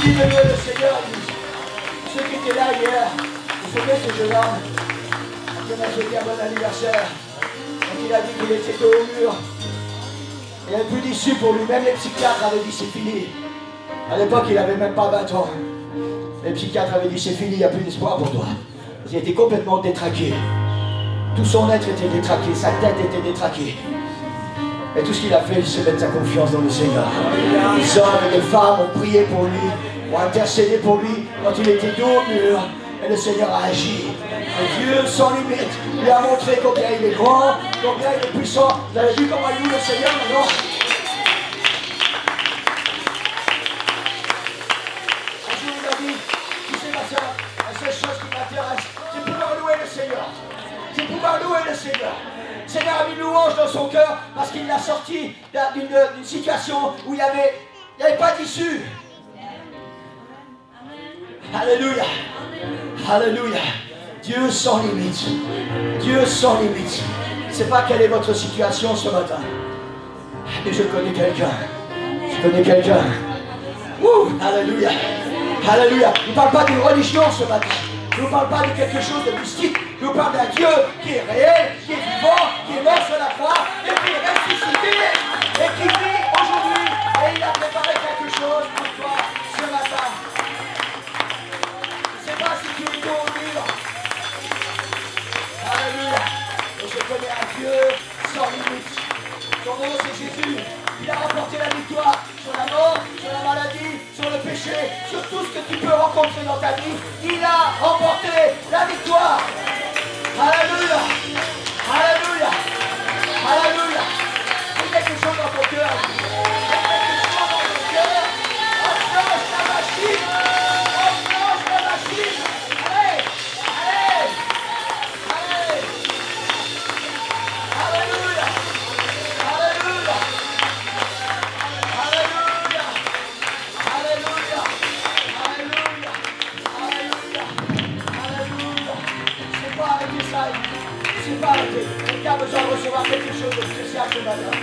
dit de louer le Seigneur. Ceux qui étaient là hier, vous savez ce jeune homme qui m'a souhaité un bon anniversaire. Quand il a dit qu'il était dos au mur, il n'y avait plus d'issue pour lui. Même les psychiatres avaient dit c'est fini. À l'époque, il n'avait même pas 20 ans. Les psychiatres avaient dit c'est fini, il n'y a plus d'espoir pour toi. Il était complètement détraqué. Tout son être était détraqué, sa tête était détraquée. Et tout ce qu'il a fait, c'est mettre sa confiance dans le Seigneur. Les hommes et les femmes ont prié pour lui, ont intercédé pour lui quand il était dos au mur. Et le Seigneur a agi. Et Dieu, sans limite, lui a montré combien il est grand, combien il est puissant. Vous avez vu comment il loue le Seigneur maintenant? Un jour, il a dit, tu sais ma soeur, la seule chose qui m'intéresse, c'est pouvoir louer le Seigneur. C'est pouvoir louer le Seigneur. Le Seigneur a mis louange dans son cœur parce qu'il l'a sorti d'une situation où il n'y avait pas d'issue. Alléluia. Alléluia. Dieu sans limite. Dieu sans limite. Je ne sais pas quelle est votre situation ce matin. Mais je connais quelqu'un. Je connais quelqu'un. Alléluia. Alléluia. Je ne parle pas d'une religion ce matin. Je ne vous parle pas de quelque chose de mystique. Je vous parle d'un Dieu qui est réel, qui est vivant, qui est mort sur la croix et qui est ressuscité et qui vit aujourd'hui. Et il a préparé quelque chose pour toi ce matin. Je ne sais pas si tu es dos au mur. Alléluia. Et je connais un Dieu sans limite. Son nom c'est Jésus. Il a remporté la victoire sur la mort, sur la maladie, sur le péché, sur tout ce que tu peux rencontrer dans ta vie. Il a remporté la victoire. Alléluia. Alléluia. Alléluia. Il y a quelque chose dans ton cœur. Il y a quelque chose dans ton cœur. Enclenche la machine. Enclenche la machine. Allez. Allez. Allez. Alléluia. Alléluia. Alléluia. Alléluia. Alléluia. Alléluia. Alléluia. C'est pas arrêter ça. C'est pas arrêter. Quelqu'un a besoin de recevoir quelque chose de spécial ce matin.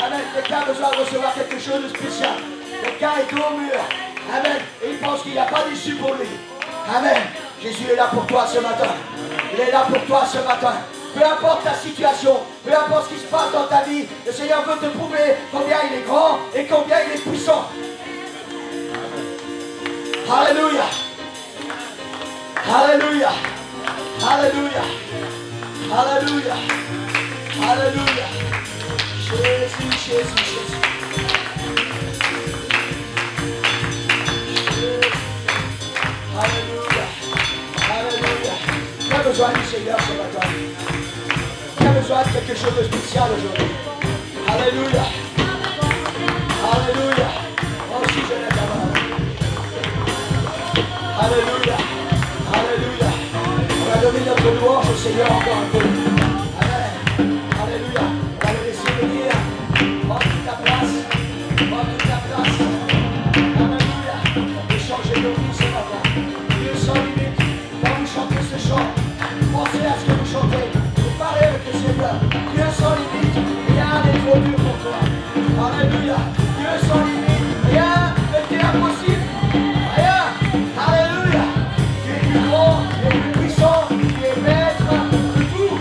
Amen. Quelqu'un a besoin de recevoir quelque chose de spécial. Quelqu'un est dos au mur. Amen. Et il pense qu'il n'y a pas d'issue pour lui. Amen. Jésus est là pour toi ce matin. Il est là pour toi ce matin. Peu importe ta situation, peu importe ce qui se passe dans ta vie, le Seigneur veut te prouver combien il est grand et combien il est puissant. Alléluia. Alléluia. Alléluia. Alléluia. Alléluia. Jésus, Jésus, Jésus. Alléluia. Alléluia. Qui a besoin du Seigneur ce matin? Qui a besoin de quelque chose de spécial aujourd'hui? Alléluia. Alléluia. Moi aussi je lève la main. Alléluia. Alléluia. On va donner notre louange au Seigneur encore un peu. Amen. Alléluia. On va le laisser venir. Prends toute ta place. Prends toute ta place. Alléluia. Échangez nos vies ce matin. Dieu sans limite. Quand vous chantez ce chant, pensez à ce que vous chantez. Vous parlez avec le Seigneur. Dieu sans limite. Rien n'est trop dur pour toi. Alléluia. Dieu sans limite. Rien n'est impossible. Rien. Alléluia. Tu es plus grand, tu es plus puissant, tu es maître de tout.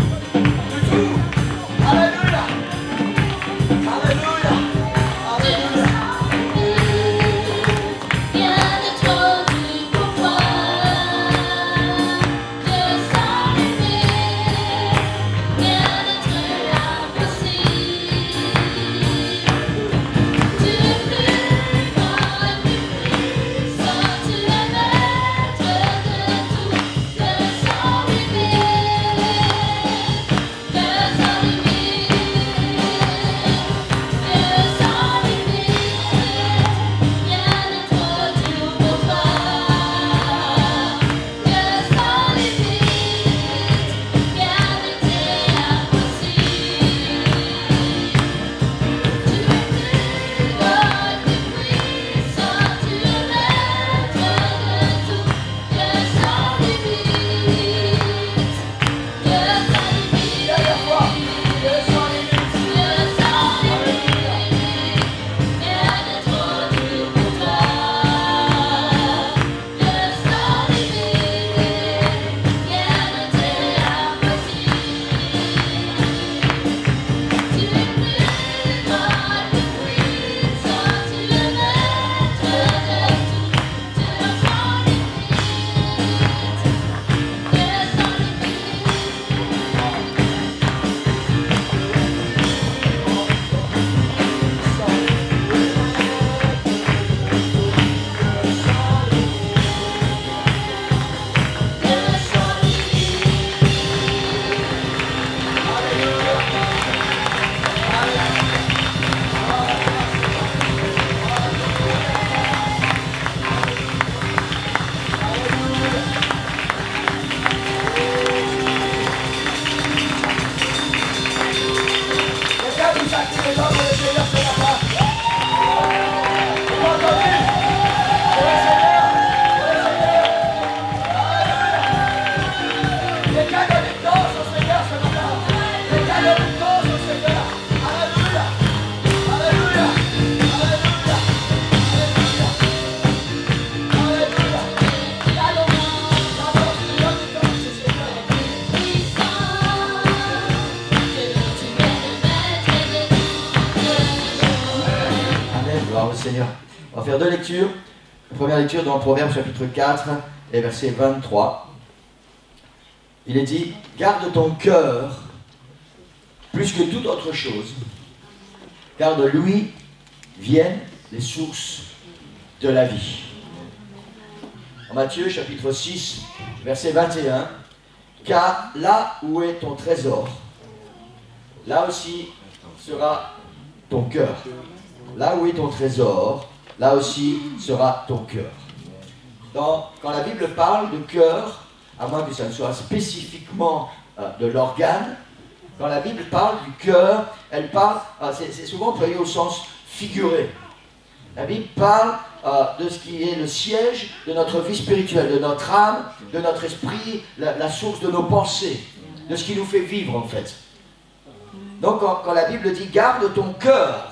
première lecture dans Proverbe chapitre 4 et verset 23. Il est dit, garde ton cœur plus que toute autre chose, car de lui viennent les sources de la vie. En Matthieu chapitre 6, verset 21, car là où est ton trésor, là aussi sera ton cœur. Là où est ton trésor, là aussi sera ton cœur. Quand la Bible parle de cœur, à moins que ça ne soit spécifiquement de l'organe, quand la Bible parle du cœur, elle parle, c'est souvent employé au sens figuré. La Bible parle de ce qui est le siège de notre vie spirituelle, de notre âme, de notre esprit, la source de nos pensées, de ce qui nous fait vivre en fait. Donc quand la Bible dit « garde ton cœur »,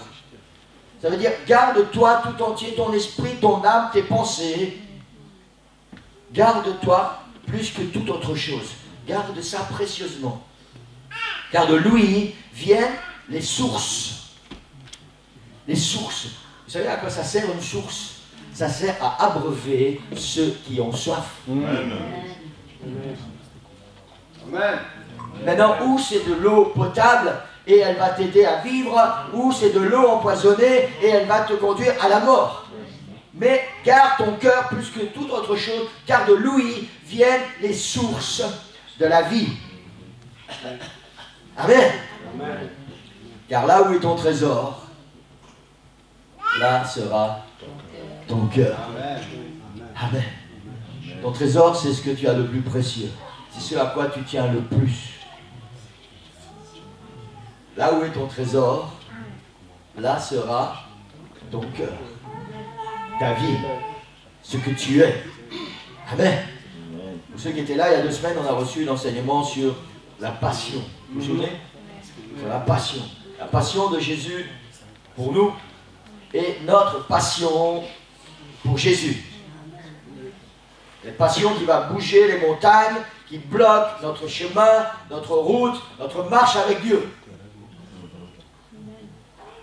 ça veut dire « garde-toi tout entier, ton esprit, ton âme, tes pensées. Garde-toi plus que toute autre chose. Garde ça précieusement. Car de lui viennent les sources. Les sources. Vous savez à quoi ça sert une source? Ça sert à abreuver ceux qui ont soif. Amen. Amen. Maintenant, où c'est de l'eau potable et elle va t'aider à vivre, ou c'est de l'eau empoisonnée et elle va te conduire à la mort. Mais garde ton cœur plus que toute autre chose, car de lui viennent les sources de la vie. Amen. Amen. Car là où est ton trésor, là sera ton cœur. Amen. Ton trésor, c'est ce que tu as le plus précieux. C'est ce à quoi tu tiens le plus. Là où est ton trésor, là sera ton cœur, ta vie, ce que tu es. Amen. Pour ceux qui étaient là, il y a 2 semaines, on a reçu un enseignement sur la passion. Vous vous souvenez? Sur la passion. La passion de Jésus pour nous et notre passion pour Jésus. La passion qui va bouger les montagnes, qui bloque notre chemin, notre route, notre marche avec Dieu.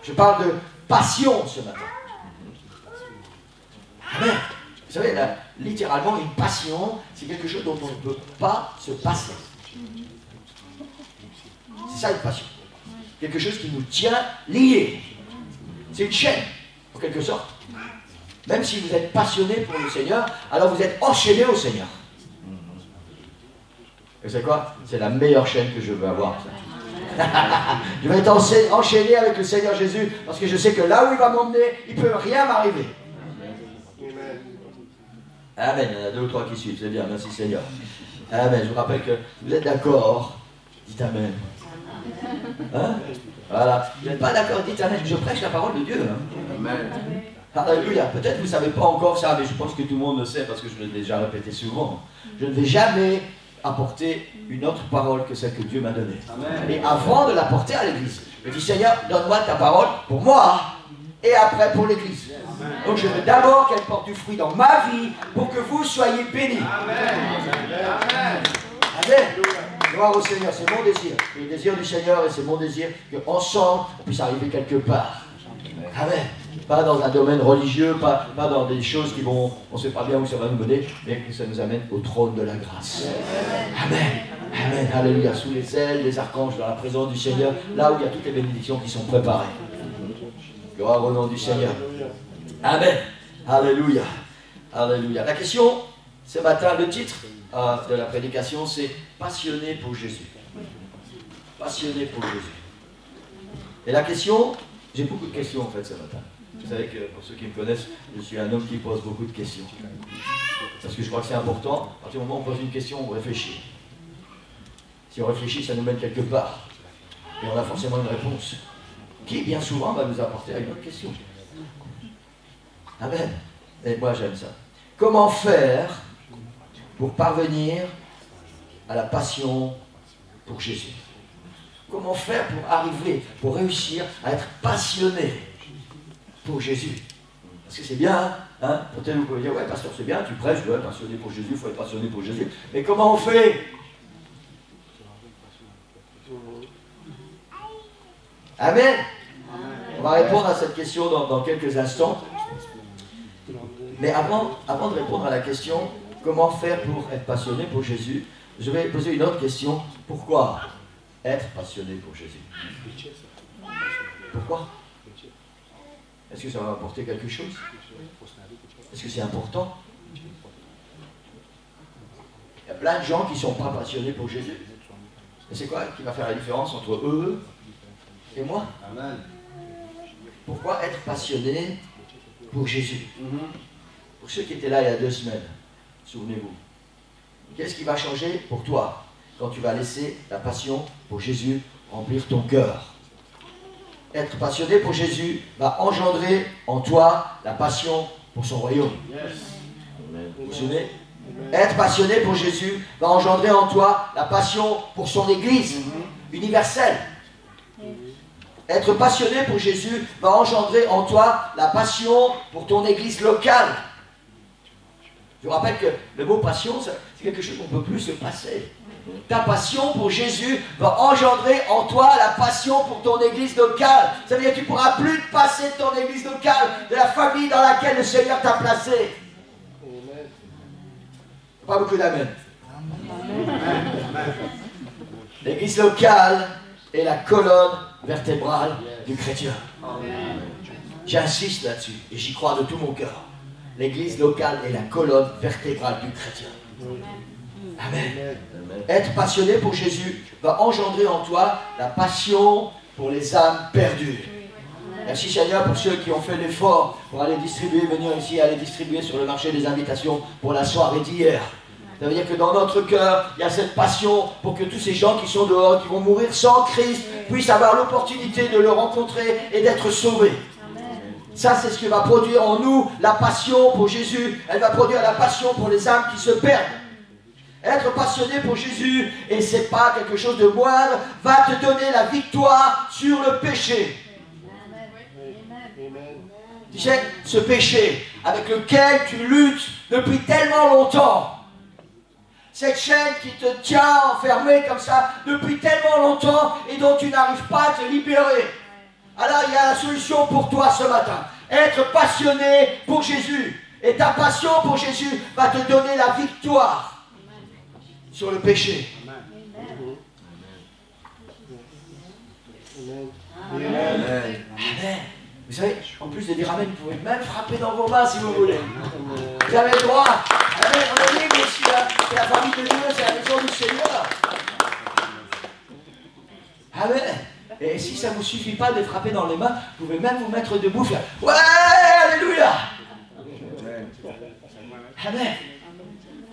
Je parle de passion ce matin. Amen. Vous savez, là, littéralement, une passion, c'est quelque chose dont on ne peut pas se passer. C'est ça une passion. Quelque chose qui nous tient liés. C'est une chaîne, en quelque sorte. Même si vous êtes passionné pour le Seigneur, alors vous êtes enchaîné au Seigneur. Et vous savez quoi? C'est la meilleure chaîne que je veux avoir. Je vais être enchaîné avec le Seigneur Jésus, parce que je sais que là où il va m'emmener, il ne peut rien m'arriver. Amen. Il y en a 2 ou 3 qui suivent, c'est bien, merci Seigneur. Amen. Je vous rappelle que vous êtes d'accord. Dites Amen. Hein? Voilà. Vous n'êtes pas d'accord, dites Amen. Je prêche la parole de Dieu. Hein? Amen. Alléluia. Peut-être que vous ne savez pas encore ça, mais je pense que tout le monde le sait, parce que je l'ai déjà répété souvent. Je ne vais jamais apporter une autre parole que celle que Dieu m'a donnée. Amen. Et avant de l'apporter à l'église, je dis Seigneur, donne-moi ta parole pour moi et après pour l'église. Donc je veux d'abord qu'elle porte du fruit dans ma vie pour que vous soyez bénis. Amen. Amen. Amen. Gloire au Seigneur, c'est mon désir. Le désir du Seigneur et c'est mon désir qu'ensemble on puisse arriver quelque part. Amen. Pas dans un domaine religieux, pas dans des choses qui vont, on ne sait pas bien où ça va nous mener, mais que ça nous amène au trône de la grâce. Amen. Amen. Alléluia. Sous les ailes des archanges, dans la présence du Seigneur, là où il y a toutes les bénédictions qui sont préparées. Gloire au nom du Seigneur. Amen. Alléluia. Alléluia. La question, ce matin, le titre de la prédication, c'est « Passionné pour Jésus ». Passionné pour Jésus. Et la question, j'ai beaucoup de questions en fait ce matin. Vous savez que pour ceux qui me connaissent, je suis un homme qui pose beaucoup de questions. Parce que je crois que c'est important, à partir du moment où on pose une question, on réfléchit. Si on réfléchit, ça nous mène quelque part. Et on a forcément une réponse, qui bien souvent va nous apporter à une autre question. Amen. Et moi j'aime ça. Comment faire pour parvenir à la passion pour Jésus? Comment faire pour arriver, pour réussir à être passionné pour Jésus? Parce que c'est bien, hein? Peut-être vous pouvez dire, ouais pasteur c'est bien, tu prêches, tu dois être passionné pour Jésus, il faut être passionné pour Jésus. Mais comment on fait? Amen. On va répondre à cette question dans quelques instants. Mais avant de répondre à la question, comment faire pour être passionné pour Jésus, je vais poser une autre question. Pourquoi être passionné pour Jésus? Pourquoi? Est-ce que ça va apporter quelque chose? Est-ce que c'est important? Il y a plein de gens qui ne sont pas passionnés pour Jésus. Et c'est quoi qui va faire la différence entre eux et moi? Amen. Pourquoi être passionné pour Jésus? Pour ceux qui étaient là il y a 2 semaines, souvenez-vous. Qu'est-ce qui va changer pour toi quand tu vas laisser la passion pour Jésus remplir ton cœur? Être passionné pour Jésus va engendrer en toi la passion pour son royaume. Vous vous souvenez? Être passionné pour Jésus va engendrer en toi la passion pour son Église universelle. Être passionné pour Jésus va engendrer en toi la passion pour ton Église locale. Je vous rappelle que le mot passion, c'est quelque chose qu'on ne peut plus se passer. Ta passion pour Jésus va engendrer en toi la passion pour ton église locale. Ça veut dire que tu ne pourras plus te passer de ton église locale, de la famille dans laquelle le Seigneur t'a placé. Pas beaucoup d'amen. L'église locale est la colonne vertébrale du chrétien. J'insiste là-dessus et j'y crois de tout mon cœur. L'église locale est la colonne vertébrale du chrétien. Amen. Être passionné pour Jésus va engendrer en toi la passion pour les âmes perdues. Merci Seigneur pour ceux qui ont fait l'effort pour aller distribuer, venir ici, aller distribuer sur le marché des invitations pour la soirée d'hier. Ça veut dire que dans notre cœur, il y a cette passion pour que tous ces gens qui sont dehors, qui vont mourir sans Christ, puissent avoir l'opportunité de le rencontrer et d'être sauvés. Ça, c'est ce qui va produire en nous la passion pour Jésus. Elle va produire la passion pour les âmes qui se perdent. Être passionné pour Jésus, et ce n'est pas quelque chose de moindre, va te donner la victoire sur le péché. Tu sais, ce péché avec lequel tu luttes depuis tellement longtemps, cette chaîne qui te tient enfermé comme ça depuis tellement longtemps et dont tu n'arrives pas à te libérer. Alors il y a la solution pour toi ce matin. Être passionné pour Jésus. Et ta passion pour Jésus va te donner la victoire sur le péché. Amen. Amen. Amen. Vous savez, en plus de dire Amen, vous pouvez même frapper dans vos mains si vous voulez. Vous avez le droit. Amen. On est libre aussi. C'est la famille de Dieu, c'est la maison du Seigneur. Amen. Et si ça ne vous suffit pas de frapper dans les mains, vous pouvez même vous mettre debout, faire ouais, alléluia. Amen.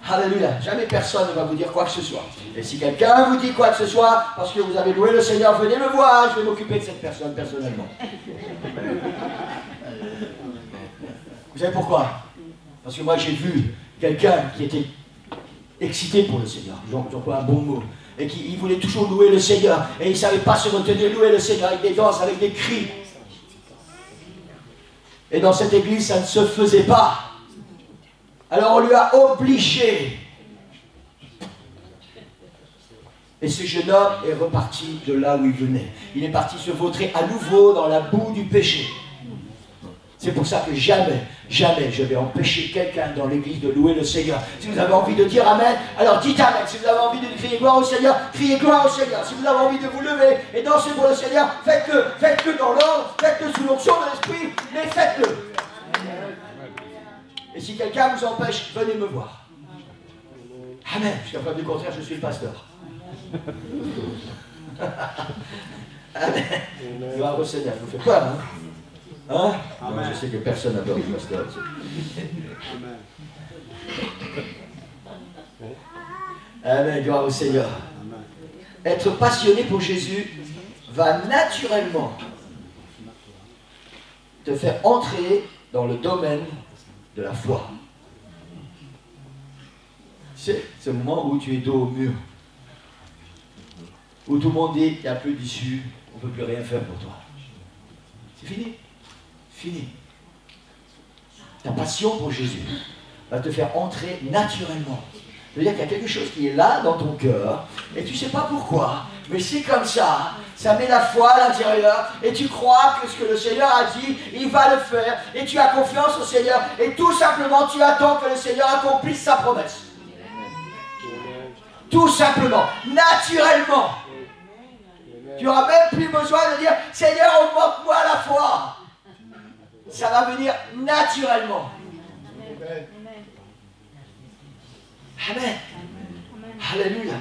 Alléluia. Jamais personne ne va vous dire quoi que ce soit. Et si quelqu'un vous dit quoi que ce soit, parce que vous avez loué le Seigneur, venez me voir, je vais m'occuper de cette personne personnellement. Vous savez pourquoi? Parce que moi j'ai vu quelqu'un qui était excité pour le Seigneur, j'emploie un bon mot, et qui voulait toujours louer le Seigneur, et il ne savait pas se retenir, louer le Seigneur avec des danses, avec des cris. Et dans cette église, ça ne se faisait pas. Alors on lui a obligé. Et ce jeune homme est reparti de là où il venait. Il est parti se vautrer à nouveau dans la boue du péché. C'est pour ça que jamais, jamais je vais empêcher quelqu'un dans l'église de louer le Seigneur. Si vous avez envie de dire Amen, alors dites Amen. Si vous avez envie de crier gloire au Seigneur, criez gloire au Seigneur. Si vous avez envie de vous lever et danser pour le Seigneur, faites-le. Faites-le dans l'ordre, faites-le sous l'onction de l'Esprit, mais faites-le. Et si quelqu'un vous empêche, venez me voir. Amen. Jusqu'à preuve du contraire, je suis le pasteur. Amen. Gloire au Seigneur. Vous faites peur, hein? Hein? Non, je sais que personne n'a peur du pasteur. Amen. Gloire au Seigneur. Être passionné pour Jésus va naturellement te faire entrer dans le domaine de la foi. C'est ce moment où tu es dos au mur, où tout le monde dit qu'il n'y a plus d'issue, on ne peut plus rien faire pour toi. C'est fini. Fini. Ta passion pour Jésus va te faire entrer naturellement. C'est-à-dire qu'il y a quelque chose qui est là dans ton cœur, et tu ne sais pas pourquoi, Mais si comme ça, ça met la foi à l'intérieur et tu crois que ce que le Seigneur a dit, il va le faire et tu as confiance au Seigneur et tout simplement tu attends que le Seigneur accomplisse sa promesse. Tout simplement, naturellement. Tu n'auras même plus besoin de dire « Seigneur, augmente-moi la foi ». Ça va venir naturellement. Amen. Alléluia.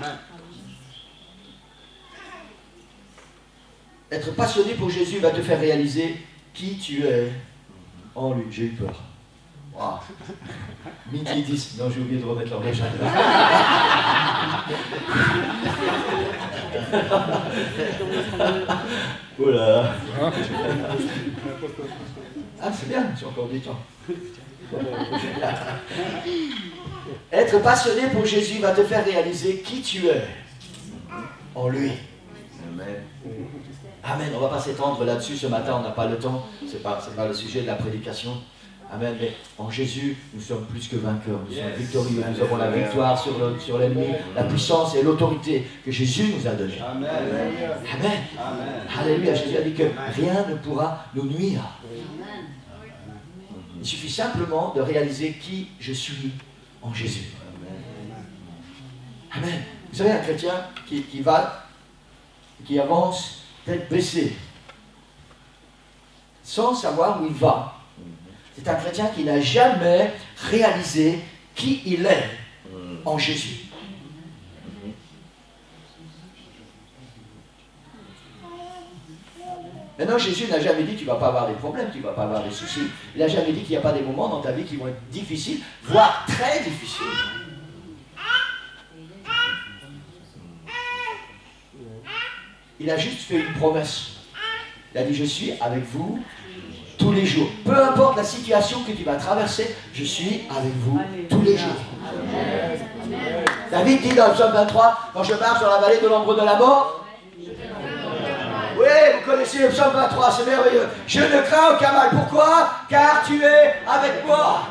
Être passionné pour Jésus va te faire réaliser qui tu es en lui. J'ai eu peur. Wow. Midi 10. Non, j'ai oublié de remettre l'horloge. Oula. Ah, c'est bien, j'ai encore du temps. Être passionné pour Jésus va te faire réaliser qui tu es en lui. Amen. Amen. On ne va pas s'étendre là-dessus ce matin, on n'a pas le temps. Ce n'est pas le sujet de la prédication. Amen. Mais en Jésus, nous sommes plus que vainqueurs. Nous sommes victorieux. Nous avons la victoire sur l'ennemi, la puissance et l'autorité que Jésus nous a donnée. Amen. Amen. Alléluia. Jésus a dit que rien ne pourra nous nuire. Il suffit simplement de réaliser qui je suis en Jésus. Amen. Vous savez, un chrétien qui avance tête baissée, sans savoir où il va, c'est un chrétien qui n'a jamais réalisé qui il est en Jésus. Maintenant, Jésus n'a jamais dit tu ne vas pas avoir des problèmes, tu ne vas pas avoir des soucis. Il n'a jamais dit qu'il n'y a pas des moments dans ta vie qui vont être difficiles, voire très difficiles. Il a juste fait une promesse. Il a dit je suis avec vous tous les jours. Peu importe la situation que tu vas traverser, je suis avec vous tous les jours. David dit dans le psaume 23, quand je marche dans la vallée de l'ombre de la mort, oui, vous connaissez le psaume 23, c'est merveilleux. Je ne crains aucun mal. Pourquoi? Car tu es avec moi.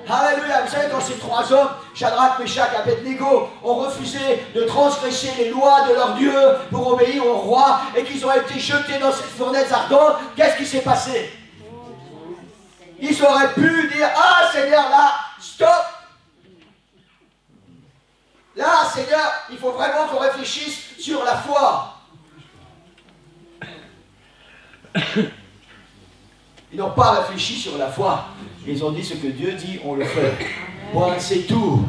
Alléluia. Vous savez, quand ces trois hommes, Shadrach, Meshach et Abednego, ont refusé de transgresser les lois de leur Dieu pour obéir au roi et qu'ils ont été jetés dans cette fournaise ardente, qu'est-ce qui s'est passé? Ils auraient pu dire, ah Seigneur, là, stop. Là, Seigneur, il faut vraiment qu'on réfléchisse sur la foi. Ils n'ont pas réfléchi sur la foi. Ils ont dit ce que Dieu dit, on le fait. Point, c'est tout.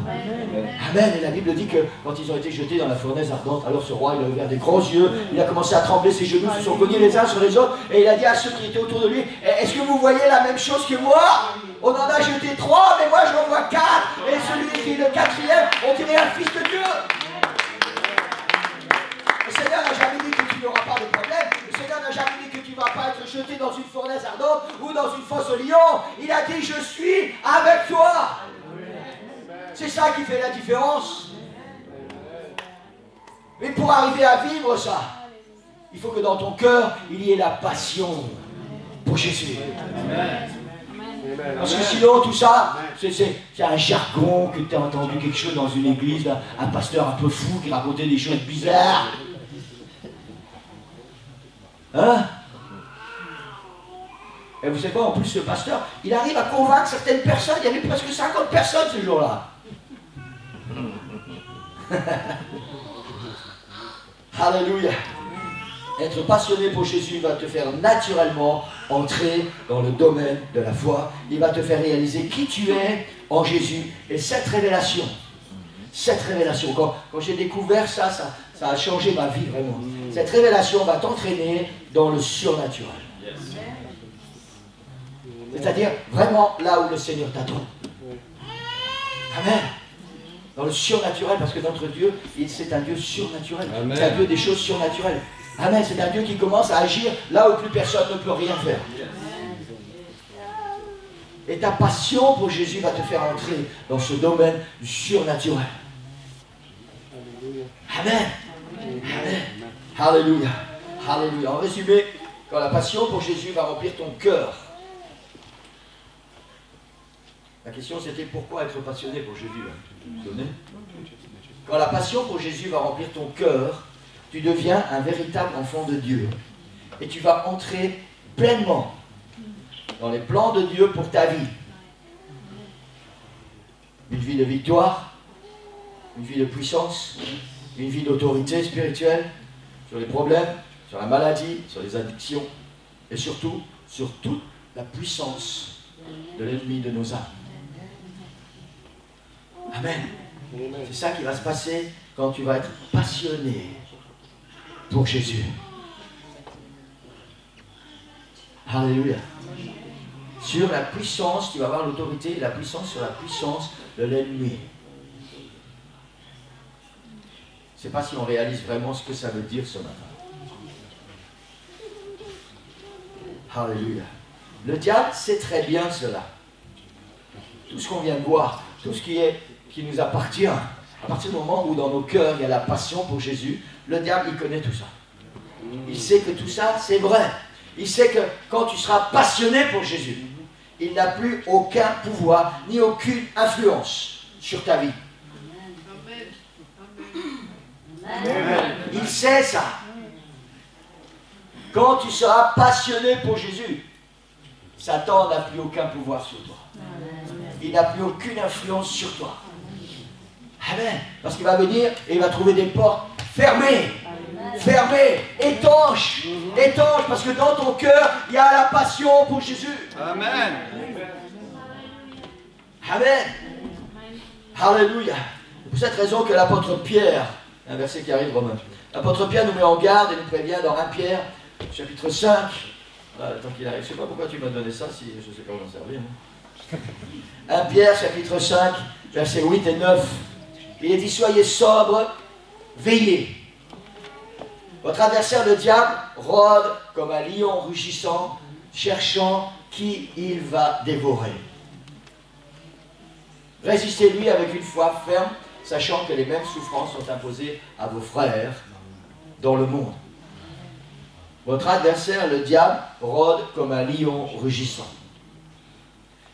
Amen. Et la Bible dit que quand ils ont été jetés dans la fournaise ardente, alors ce roi, il a ouvert des grands yeux, il a commencé à trembler, ses genoux se sont cognés les uns sur les autres, et il a dit à ceux qui étaient autour de lui, est-ce que vous voyez la même chose que moi? On en a jeté 3, mais moi j'en vois 4, et celui qui est le 4e, on dirait un fils de Dieu. Le Seigneur n'a jamais dit que tu n'auras pas de problème. Le Seigneur n'a jamais dit que tu ne vas pas être jeté dans une fournaise ardente ou dans une fosse au lion. Il a dit, je suis avec toi. C'est ça qui fait la différence. Mais pour arriver à vivre ça, il faut que dans ton cœur, il y ait la passion pour Jésus. Amen. Parce que sinon, tout ça, c'est un jargon que tu as entendu quelque chose dans une église, un pasteur un peu fou qui racontait des choses bizarres. Hein? Et vous savez quoi, en plus, ce pasteur, il arrive à convaincre certaines personnes. Il y avait presque 50 personnes ce jour-là. Alléluia. Être passionné pour Jésus va te faire naturellement entrer dans le domaine de la foi. Il va te faire réaliser qui tu es en Jésus. Et cette révélation, quand j'ai découvert ça a changé ma vie vraiment. Cette révélation va t'entraîner dans le surnaturel. C'est-à-dire vraiment là où le Seigneur t'attend. Amen. Dans le surnaturel, parce que notre Dieu, c'est un Dieu surnaturel. C'est un Dieu des choses surnaturelles. Amen. C'est un Dieu qui commence à agir là où plus personne ne peut rien faire. Et ta passion pour Jésus va te faire entrer dans ce domaine du surnaturel. Amen. Amen. Alléluia. Alléluia. En résumé, quand la passion pour Jésus va remplir ton cœur, la question c'était pourquoi être passionné pour Jésus? Quand la passion pour Jésus va remplir ton cœur, tu deviens un véritable enfant de Dieu. Et tu vas entrer pleinement dans les plans de Dieu pour ta vie. Une vie de victoire, une vie de puissance, une vie d'autorité spirituelle sur les problèmes, sur la maladie, sur les addictions et surtout sur toute la puissance de l'ennemi de nos âmes. Amen. C'est ça qui va se passer quand tu vas être passionné pour Jésus. Alléluia. Sur la puissance, tu vas avoir l'autorité et la puissance sur la puissance de l'ennemi. Je ne sais pas si on réalise vraiment ce que ça veut dire ce matin. Alléluia. Le diable sait très bien cela. Tout ce qu'on vient de voir, tout ce qui nous appartient, à partir du moment où dans nos cœurs il y a la passion pour Jésus, le diable il connaît tout ça. Il sait que tout ça c'est vrai. Il sait que quand tu seras passionné pour Jésus, il n'a plus aucun pouvoir ni aucune influence sur ta vie. Amen. Il sait ça. Quand tu seras passionné pour Jésus, Satan n'a plus aucun pouvoir sur toi. Il n'a plus aucune influence sur toi. Amen. Parce qu'il va venir et il va trouver des portes fermées. Fermées, étanches. Étanches, parce que dans ton cœur, il y a la passion pour Jésus. Amen. Amen. Alléluia. C'est pour cette raison que l'apôtre Pierre, un verset qui arrive, Romain, l'apôtre Pierre nous met en garde et nous prévient dans 1 Pierre, chapitre 5. Voilà, tant qu'il arrive, je ne sais pas pourquoi tu m'as donné ça, si je ne sais pas m'en servir. 1 Pierre, chapitre 5, versets 8 et 9. Il est dit, soyez sobres, veillez. Votre adversaire, le diable, rôde comme un lion rugissant, cherchant qui il va dévorer. Résistez-lui avec une foi ferme, sachant que les mêmes souffrances sont imposées à vos frères dans le monde. Votre adversaire, le diable, rôde comme un lion rugissant.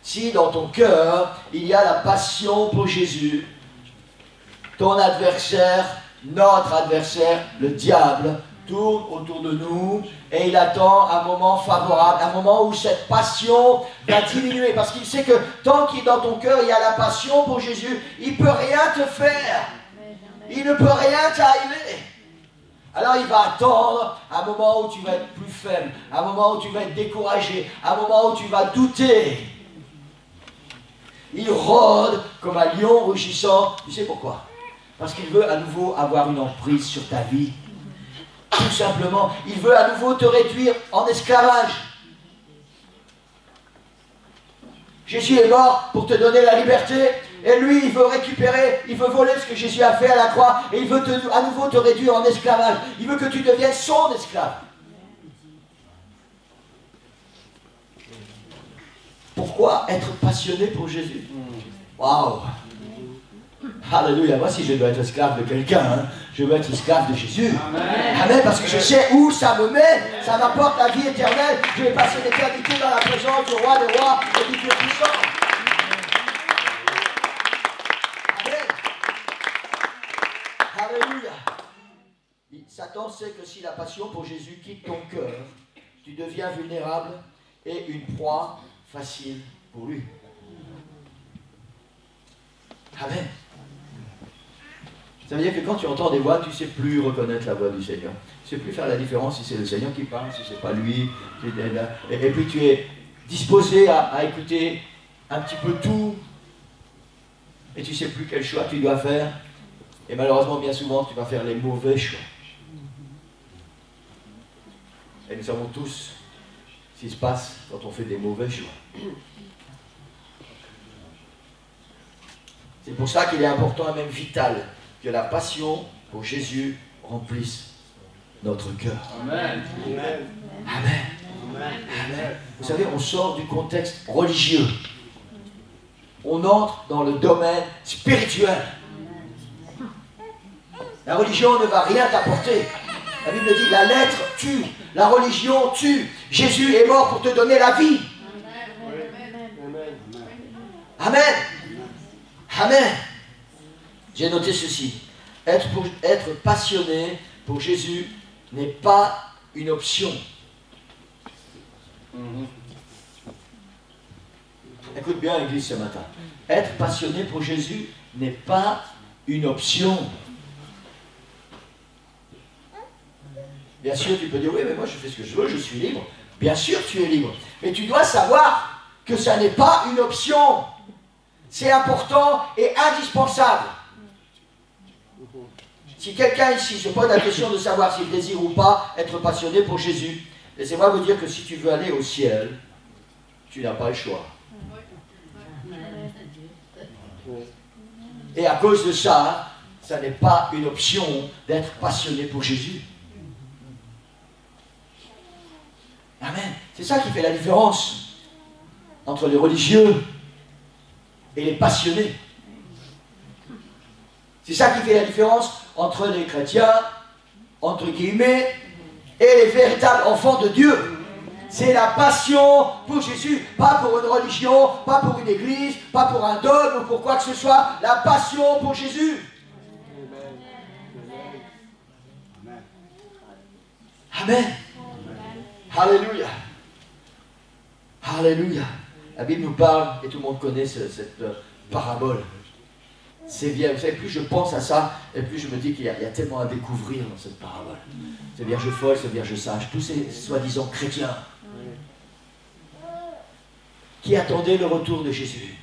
Si dans ton cœur, il y a la passion pour Jésus, ton adversaire, notre adversaire, le diable, tourne autour de nous et il attend un moment favorable, un moment où cette passion va diminuer. Parce qu'il sait que tant qu'il dans ton cœur, il y a la passion pour Jésus, il ne peut rien te faire. Il ne peut rien t'arriver. Alors il va attendre un moment où tu vas être plus faible, un moment où tu vas être découragé, un moment où tu vas douter. Il rôde comme un lion rugissant. Tu sais pourquoi? Parce qu'il veut à nouveau avoir une emprise sur ta vie. Tout simplement, il veut à nouveau te réduire en esclavage. Jésus est mort pour te donner la liberté, et lui, il veut récupérer, il veut voler ce que Jésus a fait à la croix, et il veut à nouveau te réduire en esclavage. Il veut que tu deviennes son esclave. Pourquoi être passionné pour Jésus? Waouh! Alléluia. Moi, si je dois être esclave de quelqu'un, hein, je veux être esclave de Jésus. Amen. Amen. Parce que je sais où ça me mène. Ça m'apporte la vie éternelle. Je vais passer l'éternité dans la présence du roi des rois et du Dieu puissant. Amen. Alléluia. Satan sait que si la passion pour Jésus quitte ton cœur, tu deviens vulnérable et une proie facile pour lui. Amen. Ça veut dire que quand tu entends des voix, tu ne sais plus reconnaître la voix du Seigneur. Tu ne sais plus faire la différence si c'est le Seigneur qui parle, si ce n'est pas lui. Et puis tu es disposé à écouter un petit peu tout. Et tu ne sais plus quel choix tu dois faire. Et malheureusement, bien souvent, tu vas faire les mauvais choix. Et nous savons tous ce qui se passe quand on fait des mauvais choix. C'est pour ça qu'il est important et même vital que la passion pour Jésus remplisse notre cœur. Amen. Amen. Amen. Amen. Vous savez, on sort du contexte religieux. On entre dans le domaine spirituel. La religion ne va rien t'apporter. La Bible dit, la lettre tue, la religion tue. Jésus est mort pour te donner la vie. Amen. Amen. J'ai noté ceci. Être passionné pour Jésus n'est pas une option. Écoute bien, Église, ce matin. Être passionné pour Jésus n'est pas une option. Bien sûr, tu peux dire, oui, mais moi je fais ce que je veux, je suis libre. Bien sûr, tu es libre. Mais tu dois savoir que ça n'est pas une option. C'est important et indispensable. Si quelqu'un ici se pose la question de savoir s'il désire ou pas être passionné pour Jésus, laissez-moi vous dire que si tu veux aller au ciel, tu n'as pas le choix. Et à cause de ça, ça n'est pas une option d'être passionné pour Jésus. Amen. C'est ça qui fait la différence entre les religieux et les passionnés. C'est ça qui fait la différence entre les chrétiens, entre guillemets, et les véritables enfants de Dieu. C'est la passion pour Jésus, pas pour une religion, pas pour une église, pas pour un dogme ou pour quoi que ce soit. La passion pour Jésus. Amen. Alléluia. Alléluia. La Bible nous parle, et tout le monde connaît cette parabole. C'est bien, vous savez, plus je pense à ça, et plus je me dis qu'il y a tellement à découvrir dans cette parabole. Cette vierge folle, cette vierge sage, tous ces soi-disant chrétiens qui attendaient le retour de Jésus.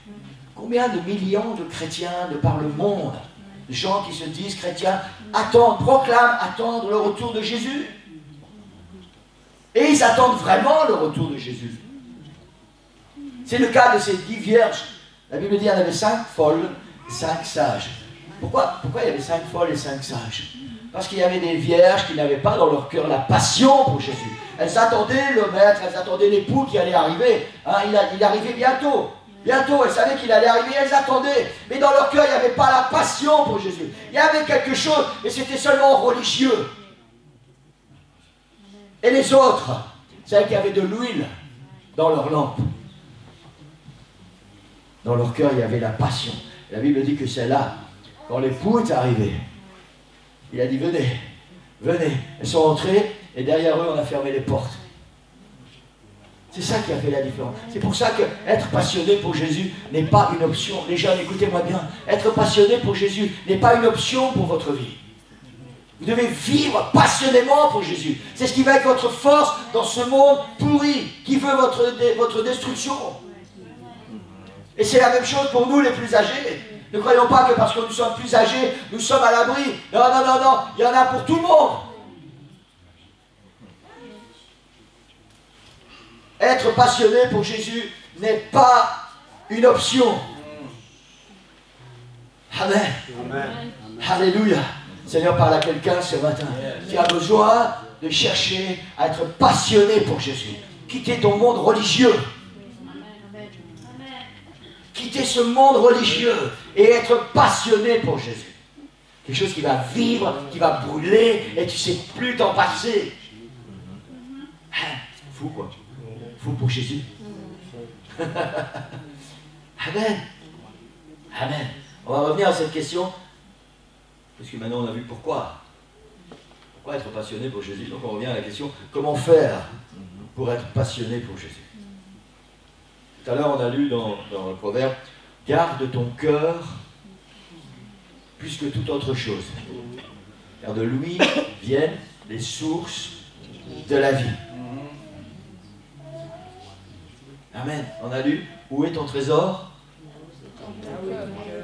Combien de millions de chrétiens de par le monde, de gens qui se disent chrétiens, attendent, proclament attendre le retour de Jésus. Et ils attendent vraiment le retour de Jésus. C'est le cas de ces 10 vierges. La Bible dit qu'il y en avait 5 folles et 5 sages. Pourquoi il y avait 5 folles et 5 sages? Parce qu'il y avait des vierges qui n'avaient pas dans leur cœur la passion pour Jésus. Elles attendaient le maître, elles attendaient l'époux qui allait arriver. Hein, il arrivait bientôt. Bientôt, elles savaient qu'il allait arriver, elles attendaient. Mais dans leur cœur, il n'y avait pas la passion pour Jésus. Il y avait quelque chose, mais c'était seulement religieux. Et les autres, celles qui avaient de l'huile dans leur lampe. Dans leur cœur, il y avait la passion. Et la Bible dit que celle-là, quand l'époux est arrivé, il a dit, venez, venez. Elles sont entrées, et derrière eux, on a fermé les portes. C'est ça qui a fait la différence. C'est pour ça que être passionné pour Jésus n'est pas une option. Les jeunes, écoutez-moi bien. Être passionné pour Jésus n'est pas une option pour votre vie. Vous devez vivre passionnément pour Jésus. C'est ce qui va être votre force dans ce monde pourri qui veut votre destruction. Et c'est la même chose pour nous les plus âgés. Ne croyons pas que parce que nous sommes plus âgés, nous sommes à l'abri. Non, non, non, non. Il y en a pour tout le monde. Être passionné pour Jésus n'est pas une option. Amen. Amen. Alléluia. Seigneur, parle à quelqu'un ce matin qui a besoin de chercher à être passionné pour Jésus. Quitter ton monde religieux. Quitter ce monde religieux et être passionné pour Jésus. Quelque chose qui va vivre, qui va brûler et tu ne sais plus t'en passer. Fou quoi. Fou pour Jésus. Amen. Amen. On va revenir à cette question. Parce que maintenant on a vu pourquoi. Pourquoi être passionné pour Jésus. Donc on revient à la question, comment faire pour être passionné pour Jésus. Tout à l'heure on a lu dans le proverbe, garde ton cœur plus que toute autre chose. Car de lui viennent les sources de la vie. Amen. On a lu, où est ton trésor?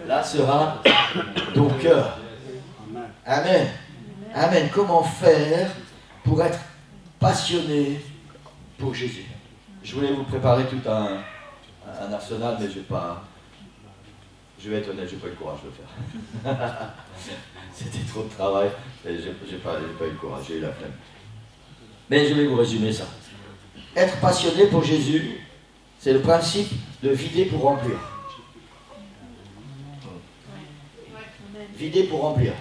Là sera ton cœur. Amen. Amen. Comment faire pour être passionné pour Jésus? Je voulais vous préparer tout un arsenal, mais je vais être honnête, je n'ai pas eu le courage de le faire. C'était trop de travail, et je n'ai pas eu le courage, j'ai eu la flemme. Mais je vais vous résumer ça. Être passionné pour Jésus, c'est le principe de vider pour remplir. Vider pour remplir.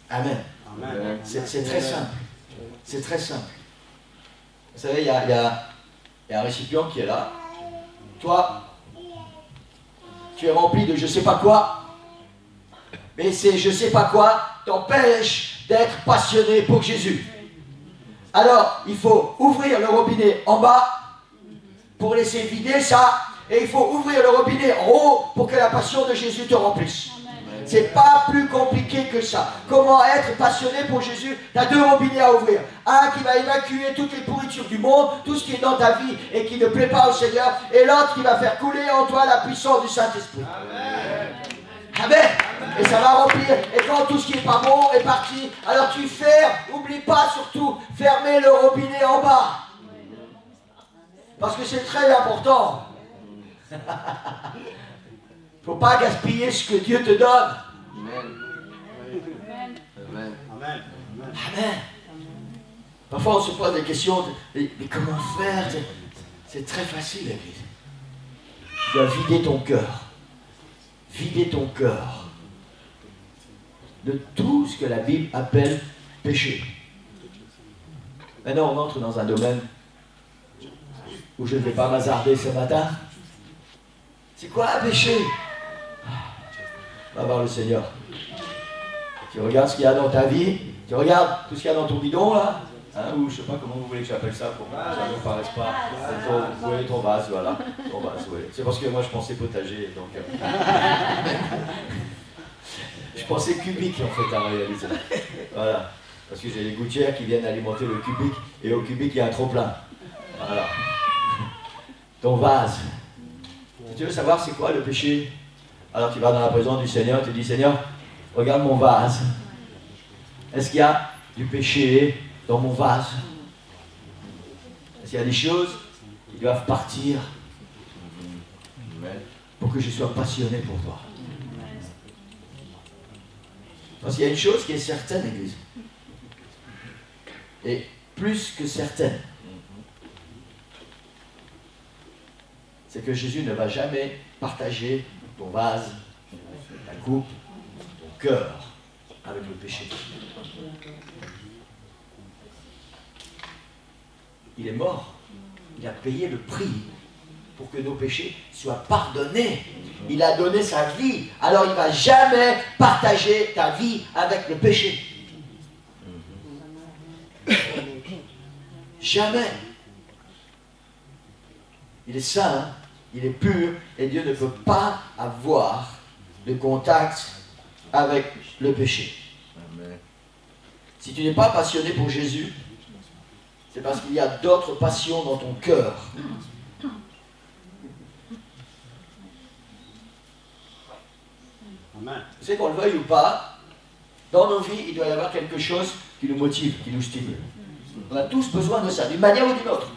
Amen. C'est très simple. C'est très simple. Vous savez, il y a un récipient qui est là. Toi, tu es rempli de je ne sais pas quoi. mais c'est je sais pas quoi, t'empêche d'être passionné pour Jésus. Alors, il faut ouvrir le robinet en bas pour laisser vider ça, et il faut ouvrir le robinet en haut pour que la passion de Jésus te remplisse. C'est pas plus compliqué que ça. Comment être passionné pour Jésus? Tu as 2 robinets à ouvrir. Un qui va évacuer toutes les pourritures du monde, tout ce qui est dans ta vie et qui ne plaît pas au Seigneur, et l'autre qui va faire couler en toi la puissance du Saint-Esprit. Amen. Amen. Et ça va remplir. Et quand tout ce qui n'est pas bon est parti, alors tu fermes. N'oublie pas surtout, fermer le robinet en bas. Parce que c'est très important. Il ne faut pas gaspiller ce que Dieu te donne. Amen. Amen. Amen. Amen. Parfois on se pose des questions, mais comment faire? C'est très facile, l'Église. Tu dois vider ton cœur. Vider ton cœur de tout ce que la Bible appelle péché. Maintenant on entre dans un domaine où je ne vais pas m'hasarder ce matin. C'est quoi un péché? Va voir le Seigneur. Tu regardes ce qu'il y a dans ta vie, tu regardes tout ce qu'il y a dans ton bidon là, hein, ou je ne sais pas comment vous voulez que j'appelle ça pour que ça ne me paraisse pas. Ton vase, voilà. Ton vase, oui. C'est parce que moi je pensais potager, donc. Je pensais cubique en fait en réalité. Voilà. Parce que j'ai les gouttières qui viennent alimenter le cubique, et au cubique il y a un trop-plein. Voilà. Ton vase. Si tu veux savoir c'est quoi le péché, alors tu vas dans la présence du Seigneur, tu dis Seigneur, regarde mon vase. Est-ce qu'il y a du péché dans mon vase? Est-ce qu'il y a des choses qui doivent partir pour que je sois passionné pour toi? Parce qu'il y a une chose qui est certaine, Église, et plus que certaine, c'est que Jésus ne va jamais partager ton vase, ta coupe, ton cœur avec le péché. Il est mort. Il a payé le prix pour que nos péchés soient pardonnés. Il a donné sa vie. Alors il ne va jamais partager ta vie avec le péché. Jamais. Il est saint, il est pur, et Dieu ne peut pas avoir de contact avec le péché. Amen. Si tu n'es pas passionné pour Jésus, c'est parce qu'il y a d'autres passions dans ton cœur. Amen. Vous savez qu'on le veuille ou pas, dans nos vies, il doit y avoir quelque chose qui nous motive, qui nous stimule. On a tous besoin de ça, d'une manière ou d'une autre.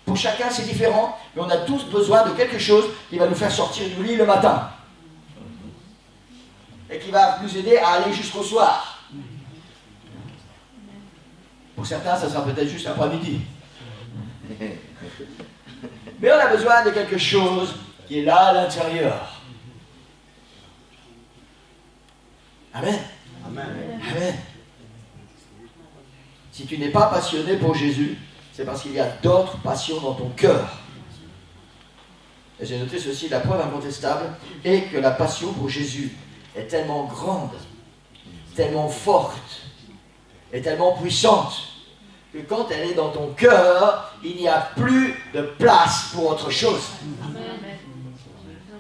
Pour chacun, c'est différent, mais on a tous besoin de quelque chose qui va nous faire sortir du lit le matin. Et qui va nous aider à aller jusqu'au soir. Pour certains, ça sera peut-être juste l'après-midi. Mais on a besoin de quelque chose qui est là à l'intérieur. Amen. Amen. Amen. Si tu n'es pas passionné pour Jésus, c'est parce qu'il y a d'autres passions dans ton cœur. Et j'ai noté ceci, la preuve incontestable est que la passion pour Jésus est tellement grande, tellement forte et tellement puissante que quand elle est dans ton cœur, il n'y a plus de place pour autre chose.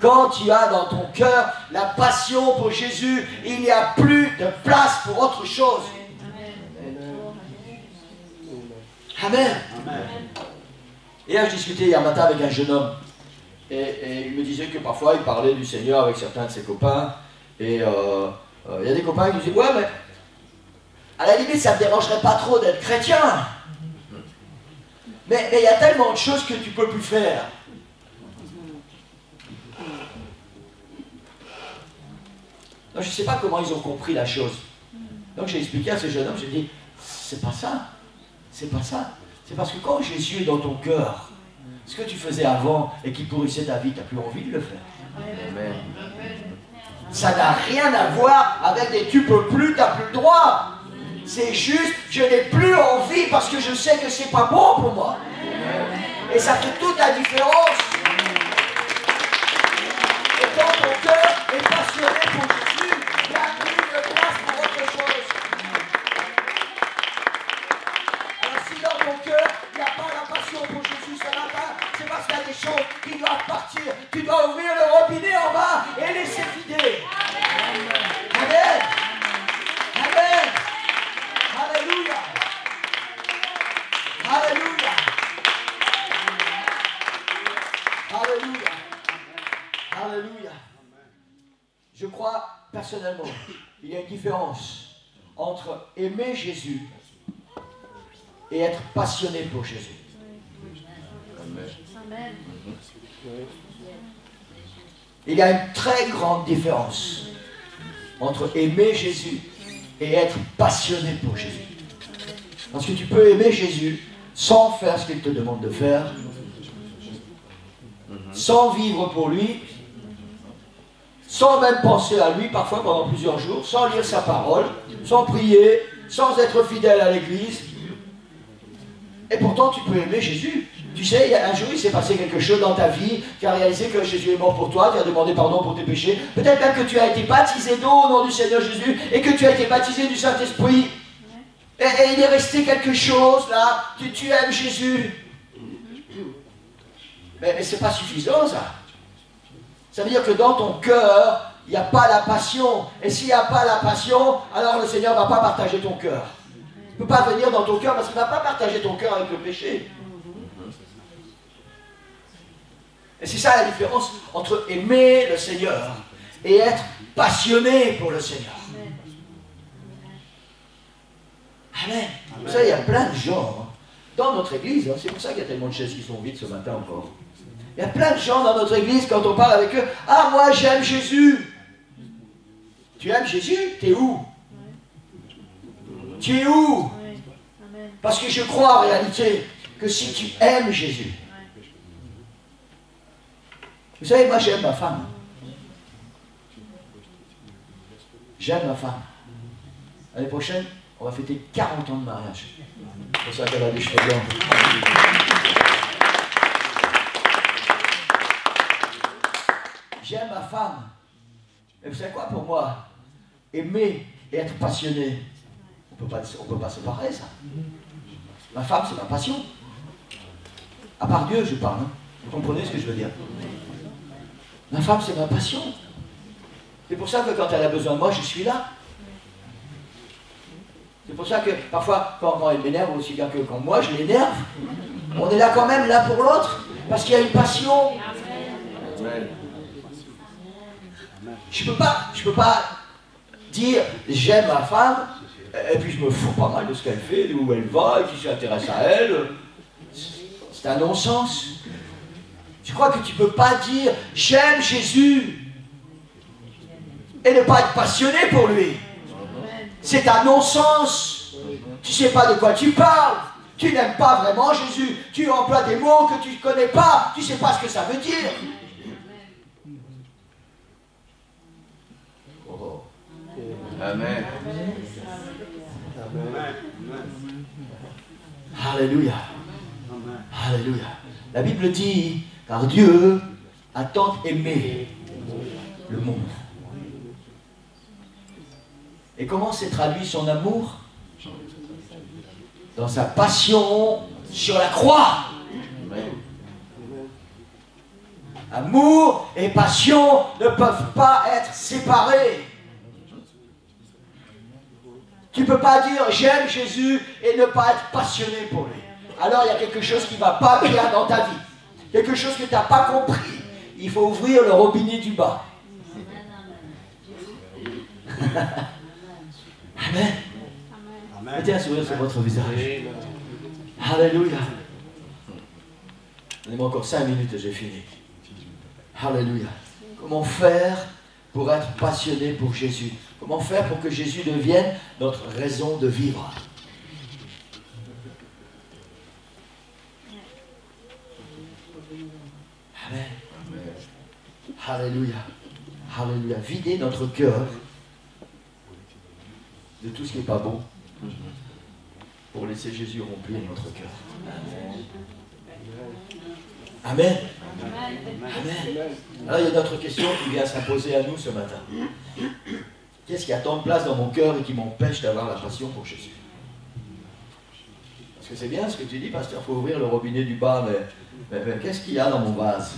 Quand tu as dans ton cœur la passion pour Jésus, il n'y a plus de place pour autre chose. Amen. Amen. Et là, je discutais hier matin avec un jeune homme. Et il me disait que parfois, il parlait du Seigneur avec certains de ses copains. Et il y a des copains qui disaient, ouais, mais à la limite, ça ne me dérangerait pas trop d'être chrétien. Mais il y a tellement de choses que tu ne peux plus faire. Donc, je ne sais pas comment ils ont compris la chose. Donc, j'ai expliqué à ce jeune homme, j'ai dit, c'est pas ça. C'est pas ça. C'est parce que quand Jésus est dans ton cœur, ce que tu faisais avant et qui pourrissait ta vie, tu n'as plus envie de le faire. Amen. Ça n'a rien à voir avec des tu peux plus, tu n'as plus le droit. C'est juste, je n'ai plus envie parce que je sais que c'est pas bon pour moi. Et ça fait toute la différence. Et quand ton cœur est passionné pour Jésus, il n'y a dois partir. Tu dois ouvrir le robinet en bas et laisser vider. Amen. Amen. Alléluia. Alléluia. Alléluia. Alléluia. Je crois personnellement, il y a une différence entre aimer Jésus et être passionné pour Jésus. Amen. Il y a une très grande différence entre aimer Jésus et être passionné pour Jésus. Parce que tu peux aimer Jésus sans faire ce qu'il te demande de faire, sans vivre pour lui, sans même penser à lui, parfois pendant plusieurs jours, sans lire sa parole, sans prier, sans être fidèle à l'église. Et pourtant, tu peux aimer Jésus. Tu sais, un jour, il s'est passé quelque chose dans ta vie, tu as réalisé que Jésus est mort pour toi, tu as demandé pardon pour tes péchés. Peut-être même que tu as été baptisé d'eau au nom du Seigneur Jésus et que tu as été baptisé du Saint-Esprit. Et il est resté quelque chose là, tu aimes Jésus. Mais ce n'est pas suffisant, ça. Ça veut dire que dans ton cœur, il n'y a pas la passion. Et s'il n'y a pas la passion, alors le Seigneur ne va pas partager ton cœur. Il ne peut pas venir dans ton cœur parce qu'il ne va pas partager ton cœur avec le péché. Et c'est ça la différence entre aimer le Seigneur et être passionné pour le Seigneur. Amen. Vous savez, il y a plein de gens dans notre église, c'est pour ça qu'il y a tellement de chaises qui sont vides ce matin encore. Il y a plein de gens dans notre église, quand on parle avec eux, « Ah, moi j'aime Jésus !» Tu aimes Jésus? T'es où? Tu es où? Parce que je crois en réalité que si tu aimes Jésus, vous savez, moi j'aime ma femme. J'aime ma femme. L'année prochaine, on va fêter 40 ans de mariage. C'est pour ça qu'elle a des cheveux blancs. J'aime ma femme. Et vous savez quoi pour moi? Aimer et être passionné, on ne peut pas séparer ça. Ma femme, c'est ma passion. À part Dieu, je parle. Hein. Vous comprenez ce que je veux dire? Ma femme, c'est ma passion. C'est pour ça que quand elle a besoin de moi, je suis là. C'est pour ça que parfois, quand elle m'énerve aussi bien que quand moi je l'énerve, on est là quand même, l'un pour l'autre, parce qu'il y a une passion. Amen. Je peux pas dire j'aime ma femme, et puis je me fous pas mal de ce qu'elle fait, d'où elle va, et qui s'intéresse à elle. C'est un non-sens. Je crois que tu ne peux pas dire j'aime Jésus et ne pas être passionné pour lui. C'est un non-sens. Tu ne sais pas de quoi tu parles. Tu n'aimes pas vraiment Jésus. Tu emploies des mots que tu ne connais pas. Tu ne sais pas ce que ça veut dire. Oh. Amen. Alléluia. Alléluia. La Bible dit, car Dieu a tant aimé le monde. Et comment s'est traduit son amour? Dans sa passion sur la croix. Amour et passion ne peuvent pas être séparés. Tu ne peux pas dire j'aime Jésus et ne pas être passionné pour lui. Alors il y a quelque chose qui ne va pas bien dans ta vie. Quelque chose que tu n'as pas compris. Il faut ouvrir le robinet du bas. Amen. Mettez un sourire sur votre visage. Alléluia. Donnez-moi encore 5 minutes et j'ai fini. Alléluia. Comment faire pour être passionné pour Jésus? Comment faire pour que Jésus devienne notre raison de vivre? Amen. Alléluia. Alléluia. Vider notre cœur de tout ce qui n'est pas bon pour laisser Jésus remplir notre cœur. Amen. Amen. Alors il y a une autre question qui vient s'imposer à nous ce matin. Qu'est-ce qui a tant de place dans mon cœur et qui m'empêche d'avoir la passion pour Jésus? Parce que c'est bien ce que tu dis, pasteur, il faut ouvrir le robinet du bas, mais qu'est-ce qu'il y a dans mon vase?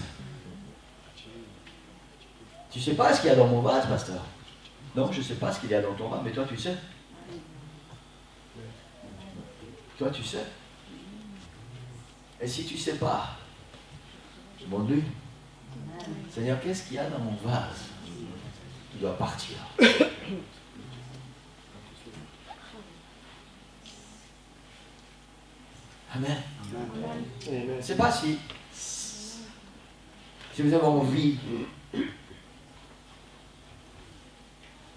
Tu ne sais pas ce qu'il y a dans mon vase, pasteur? Non, je ne sais pas ce qu'il y a dans ton vase, mais toi tu sais. Toi tu sais. Et si tu ne sais pas, demande-lui. Seigneur, qu'est-ce qu'il y a dans mon vase qui doit partir? Amen. Je ne sais pas si vous avez envie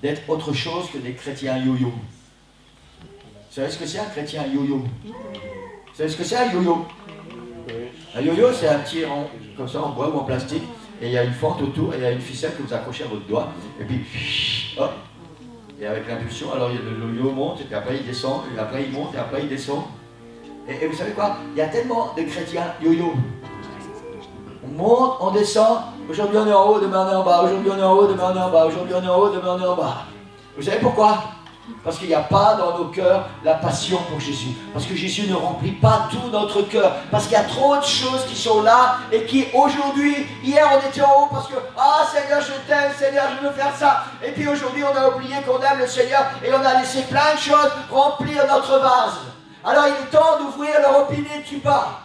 d'être autre chose que des chrétiens yo-yo. Vous savez ce que c'est un chrétien yo-yo? Vous savez ce que c'est un yo-yo? Un yo-yo, c'est un petit rond, comme ça, en bois ou en plastique, et il y a une fente autour, et il y a une ficelle que vous accrochez à votre doigt, et puis, hop, et avec l'impulsion, alors le yo-yo monte, et puis après il descend, et après il monte, et après il descend. Et vous savez quoi? Il y a tellement de chrétiens yo-yo. On monte, on descend, aujourd'hui on est en haut, demain on est en bas, aujourd'hui on est en haut, demain on est en bas, aujourd'hui on est en haut, demain on est en bas. Vous savez pourquoi? Parce qu'il n'y a pas dans nos cœurs la passion pour Jésus. Parce que Jésus ne remplit pas tout notre cœur. Parce qu'il y a trop de choses qui sont là et qui aujourd'hui, hier on était en haut parce que ah Seigneur je t'aime, Seigneur je veux faire ça. Et puis aujourd'hui on a oublié qu'on aime le Seigneur et on a laissé plein de choses remplir notre vase. Alors il est temps d'ouvrir le robinet du bas.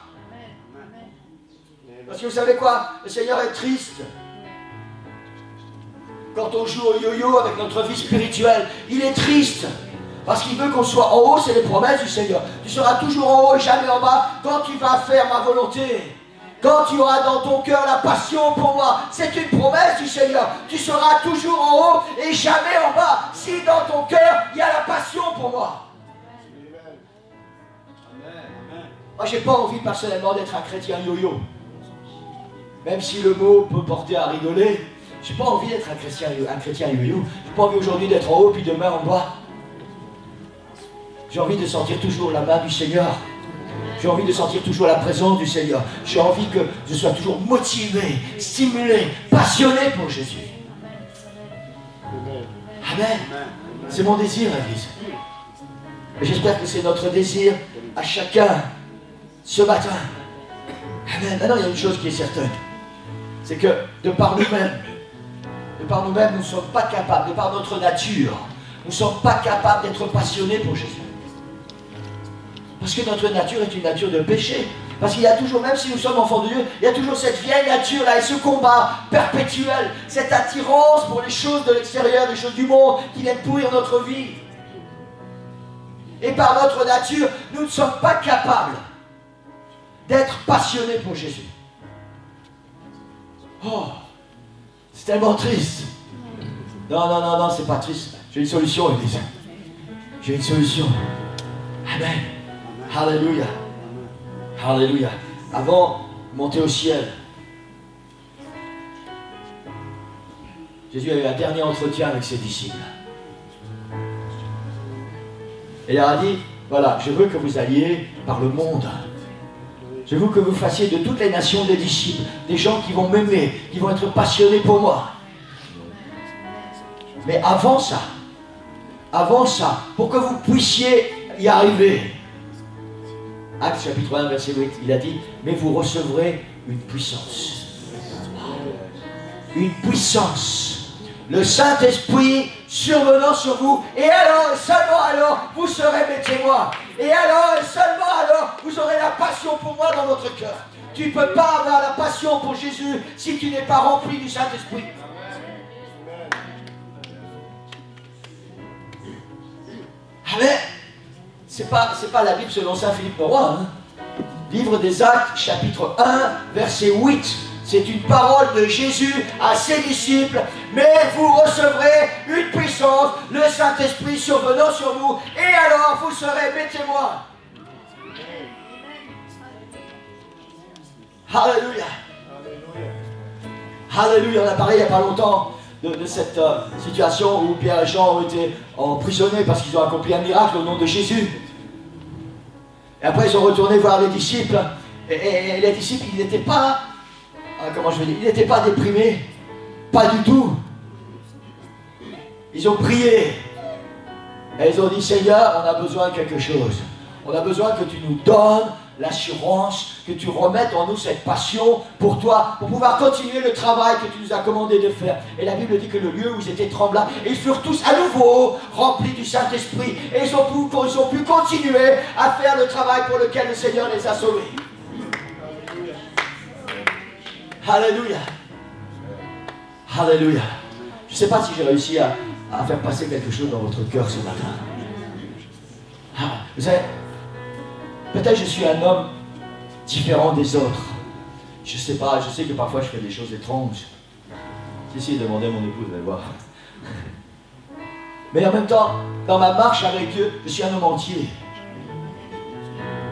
Parce que vous savez quoi? Le Seigneur est triste. Quand on joue au yo-yo avec notre vie spirituelle, il est triste. Parce qu'il veut qu'on soit en haut, c'est les promesses du Seigneur. Tu seras toujours en haut et jamais en bas quand tu vas faire ma volonté. Quand tu auras dans ton cœur la passion pour moi, c'est une promesse du Seigneur. Tu seras toujours en haut et jamais en bas. Si dans ton cœur, il y a la passion pour moi. Moi, j'ai pas envie personnellement d'être un chrétien yo-yo. Même si le mot peut porter à rigoler. J'ai pas envie d'être un chrétien yo-yo. J'ai pas envie aujourd'hui d'être en haut puis demain en bas. J'ai envie de sentir toujours la main du Seigneur. J'ai envie de sentir toujours la présence du Seigneur. J'ai envie que je sois toujours motivé, stimulé, passionné pour Jésus. Amen. C'est mon désir, Église. Et j'espère que c'est notre désir à chacun ce matin. Amen. Maintenant, il y a une chose qui est certaine. C'est que de par nous-mêmes, nous ne sommes pas capables, de par notre nature, nous ne sommes pas capables d'être passionnés pour Jésus. Parce que notre nature est une nature de péché. Parce qu'il y a toujours, même si nous sommes enfants de Dieu, il y a toujours cette vieille nature-là et ce combat perpétuel, cette attirance pour les choses de l'extérieur, les choses du monde qui viennent pourrir notre vie. Et par notre nature, nous ne sommes pas capables d'être passionnés pour Jésus. Oh, c'est tellement triste. Non, c'est pas triste. J'ai une solution, Église. J'ai une solution. Amen. Alléluia. Alléluia. Avant de monter au ciel, Jésus a eu un dernier entretien avec ses disciples. Et il leur a dit, voilà, je veux que vous alliez par le monde. Je veux que vous fassiez de toutes les nations des disciples, des gens qui vont m'aimer, qui vont être passionnés pour moi. Mais avant ça, pour que vous puissiez y arriver, Actes chapitre 1, verset 8, il a dit, mais vous recevrez une puissance. Une puissance. Le Saint-Esprit survenant sur vous, et alors, et seulement alors, vous serez mes témoins. Et alors, et seulement alors, vous aurez la passion pour moi dans votre cœur. Tu ne peux pas avoir la passion pour Jésus si tu n'es pas rempli du Saint-Esprit. Amen. C'est pas la Bible selon Saint Philippe Noroy. Hein. Livre des Actes, chapitre 1, verset 8. C'est une parole de Jésus à ses disciples. Mais vous recevrez une puissance, le Saint-Esprit survenant sur vous. Et alors vous serez mes témoins. Alléluia. Alléluia. On a parlé il n'y a pas longtemps de cette situation où Pierre et Jean ont été emprisonnés parce qu'ils ont accompli un miracle au nom de Jésus. Et après ils sont retournés voir les disciples. Et les disciples, ils n'étaient pas... comment je vais dire, ils n'étaient pas déprimés, pas du tout. Ils ont prié et ils ont dit, Seigneur, on a besoin de quelque chose. On a besoin que tu nous donnes l'assurance, que tu remettes en nous cette passion pour toi, pour pouvoir continuer le travail que tu nous as commandé de faire. Et la Bible dit que le lieu où ils étaient tremblants, et ils furent tous à nouveau remplis du Saint-Esprit. Et ils ont pu continuer à faire le travail pour lequel le Seigneur les a sauvés. Alléluia. Alléluia. Je ne sais pas si j'ai réussi à faire passer quelque chose dans votre cœur ce matin. Vous savez, peut-être je suis un homme différent des autres. Je ne sais pas, je sais que parfois je fais des choses étranges. J'ai essayé de demander à mon épouse, vous allez voir. Mais en même temps, dans ma marche avec Dieu, je suis un homme entier.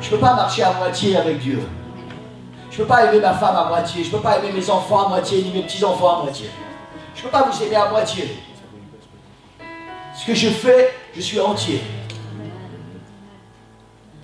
Je ne peux pas marcher à moitié avec Dieu. Je ne peux pas aimer ma femme à moitié. Je ne peux pas aimer mes enfants à moitié, ni mes petits-enfants à moitié. Je ne peux pas vous aimer à moitié. Ce que je fais, je suis entier.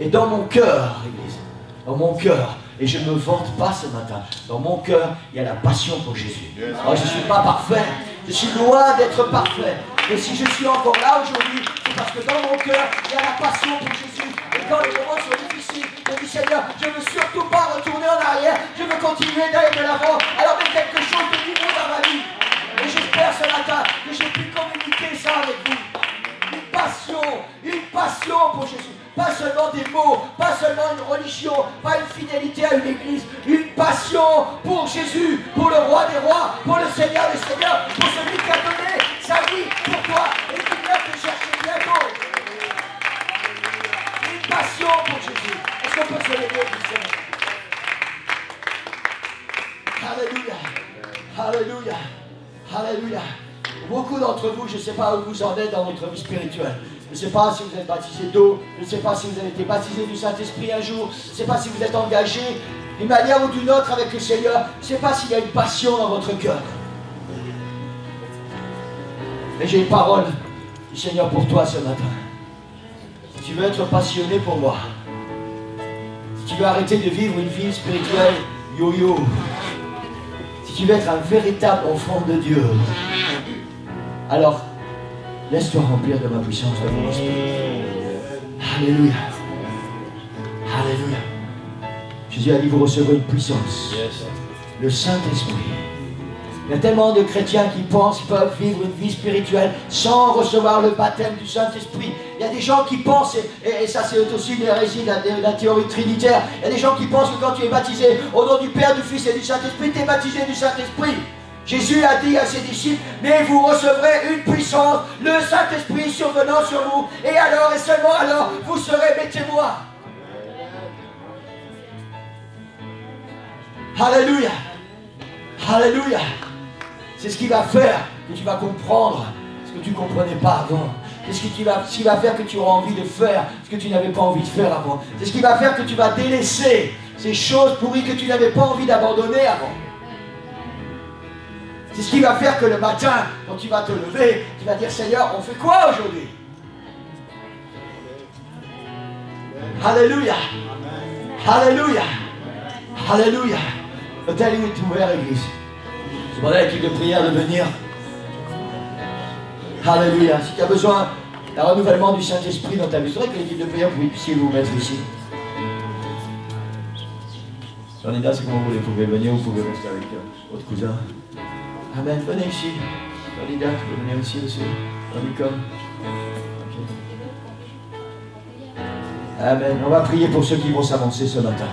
Et dans mon cœur, Église, dans mon cœur, et je ne me vante pas ce matin, dans mon cœur, il y a la passion pour Jésus. Alors, je ne suis pas parfait, je suis loin d'être parfait. Mais si je suis encore là aujourd'hui, c'est parce que dans mon cœur, il y a la passion pour Jésus. Et quand les moments sont difficiles, je dis Seigneur, je ne veux surtout pas retourner en arrière, je veux continuer d'aller de l'avant. Alors mets quelque chose de nouveau dans ma vie. Et j'espère ce matin que j'ai pu communiquer ça avec vous. Une passion pour Jésus. Pas seulement des mots, pas seulement une religion, pas une fidélité à une église, une passion pour Jésus, pour le roi des rois, pour le Seigneur des seigneurs, pour celui qui a donné sa vie pour toi et qui vient te chercher bientôt. Une passion pour Jésus. Est-ce qu'on peut se lever, Seigneur? Alléluia. Alléluia. Alléluia. Beaucoup d'entre vous, je ne sais pas où vous en êtes dans votre vie spirituelle. Je ne sais pas si vous êtes baptisé d'eau, je ne sais pas si vous avez été baptisé du Saint-Esprit un jour, je ne sais pas si vous êtes engagé d'une manière ou d'une autre avec le Seigneur, je ne sais pas s'il y a une passion dans votre cœur. Mais j'ai une parole du Seigneur pour toi ce matin. Si tu veux être passionné pour moi, si tu veux arrêter de vivre une vie spirituelle yo-yo, si tu veux être un véritable enfant de Dieu, alors laisse-toi remplir de ma puissance, de mon esprit. Alléluia. Alléluia. Jésus a dit, vous recevrez une puissance. Le Saint-Esprit. Il y a tellement de chrétiens qui pensent qu'ils peuvent vivre une vie spirituelle sans recevoir le baptême du Saint-Esprit. Il y a des gens qui pensent, et ça c'est aussi une hérésie de la théorie trinitaire, il y a des gens qui pensent que quand tu es baptisé au nom du Père, du Fils et du Saint-Esprit, tu es baptisé du Saint-Esprit. Jésus a dit à ses disciples, mais vous recevrez une puissance, le Saint-Esprit survenant sur vous, et alors, et seulement alors, vous serez mes témoins. Alléluia. Alléluia. C'est ce qui va faire que tu vas comprendre ce que tu ne comprenais pas avant. C'est ce qui va faire que tu auras envie de faire ce que tu n'avais pas envie de faire avant. C'est ce qui va faire que tu vas délaisser ces choses pourries que tu n'avais pas envie d'abandonner avant. C'est ce qui va faire que le matin, quand tu vas te lever, tu vas dire, Seigneur, on fait quoi aujourd'hui? Alléluia. Alléluia. Alléluia. L'hôtel est ouvert, Église. Je demande à l'équipe de prière de venir. Alléluia. Si tu as besoin d'un renouvellement du Saint-Esprit dans ta vie, je voudrais que l'équipe de prière puisse vous mettre ici. Jean-Nida, c'est comment vous pouvez venir, vous pouvez rester avec votre cousin. Amen. Venez ici. Jean-Nida, tu peux venir ici aussi. Jean-Nicole. Okay. Amen. On va prier pour ceux qui vont s'avancer ce matin.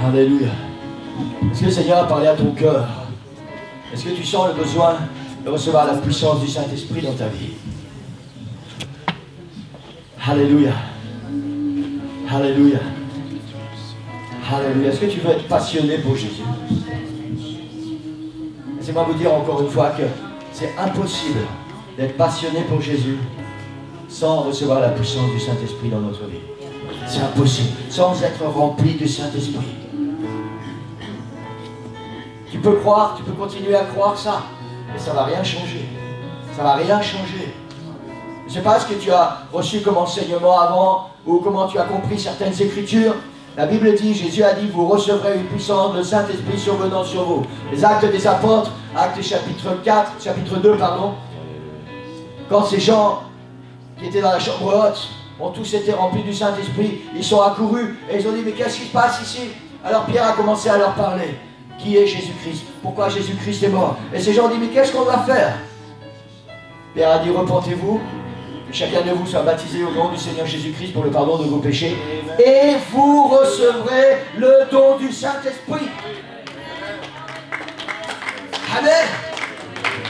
Alléluia. Est-ce que le Seigneur a parlé à ton cœur? Est-ce que tu sens le besoin de recevoir la puissance du Saint-Esprit dans ta vie? Alléluia. Alléluia. Alléluia. Est-ce que tu veux être passionné pour Jésus? Laissez-moi vous dire encore une fois que c'est impossible d'être passionné pour Jésus sans recevoir la puissance du Saint-Esprit dans notre vie. C'est impossible. Sans être rempli du Saint-Esprit. Tu peux croire, tu peux continuer à croire ça, mais ça ne va rien changer. Ça ne va rien changer. Je ne sais pas ce que tu as reçu comme enseignement avant, ou comment tu as compris certaines écritures. La Bible dit, Jésus a dit, vous recevrez une puissance, le Saint-Esprit survenant sur vous. Les Actes des Apôtres, Actes chapitre 2, pardon. Quand ces gens qui étaient dans la chambre haute ont tous été remplis du Saint-Esprit. Ils sont accourus et ils ont dit, mais qu'est-ce qui se passe ici? Alors Pierre a commencé à leur parler. Qui est Jésus-Christ? Pourquoi Jésus-Christ est mort? Et ces gens ont dit, mais qu'est-ce qu'on doit faire? Pierre a dit, repentez-vous, que chacun de vous soit baptisé au nom du Seigneur Jésus-Christ pour le pardon de vos péchés, et vous recevrez le don du Saint-Esprit. Amen.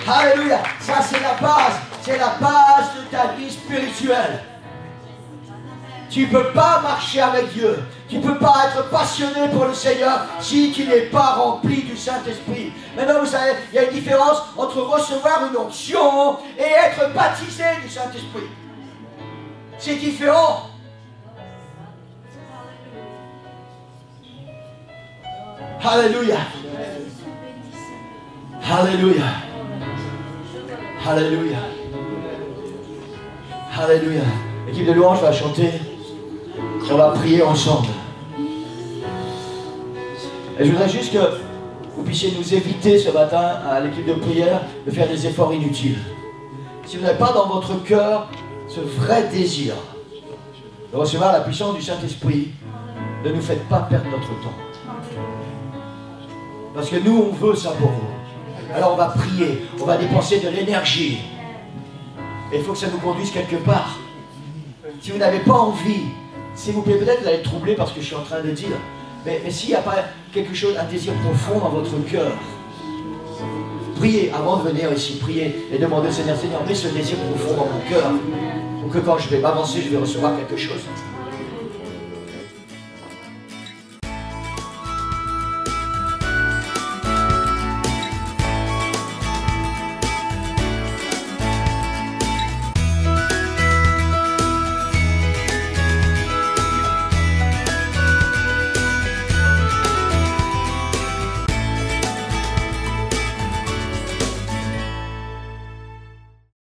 Alléluia. Ça, c'est la base. C'est la base de ta vie spirituelle. Tu ne peux pas marcher avec Dieu. Tu ne peux pas être passionné pour le Seigneur si tu n'es pas rempli du Saint-Esprit. Maintenant, vous savez, il y a une différence entre recevoir une onction et être baptisé du Saint-Esprit. C'est différent. Alléluia. Alléluia. Alléluia. Alléluia. L'équipe de louange va chanter. On va prier ensemble. Et je voudrais juste que vous puissiez nous éviter ce matin à l'équipe de prière de faire des efforts inutiles. Si vous n'avez pas dans votre cœur ce vrai désir de recevoir la puissance du Saint-Esprit, ne nous faites pas perdre notre temps. Parce que nous, on veut ça pour vous. Alors on va prier, on va dépenser de l'énergie. Et il faut que ça nous conduise quelque part. Si vous n'avez pas envie, s'il vous plaît, peut-être vous allez être troublé parce que je suis en train de dire, mais s'il n'y a pas quelque chose, un désir profond dans votre cœur, priez avant de venir ici, priez et demandez au Seigneur, Seigneur, mets ce désir profond dans mon cœur, pour que quand je vais m'avancer, je vais recevoir quelque chose.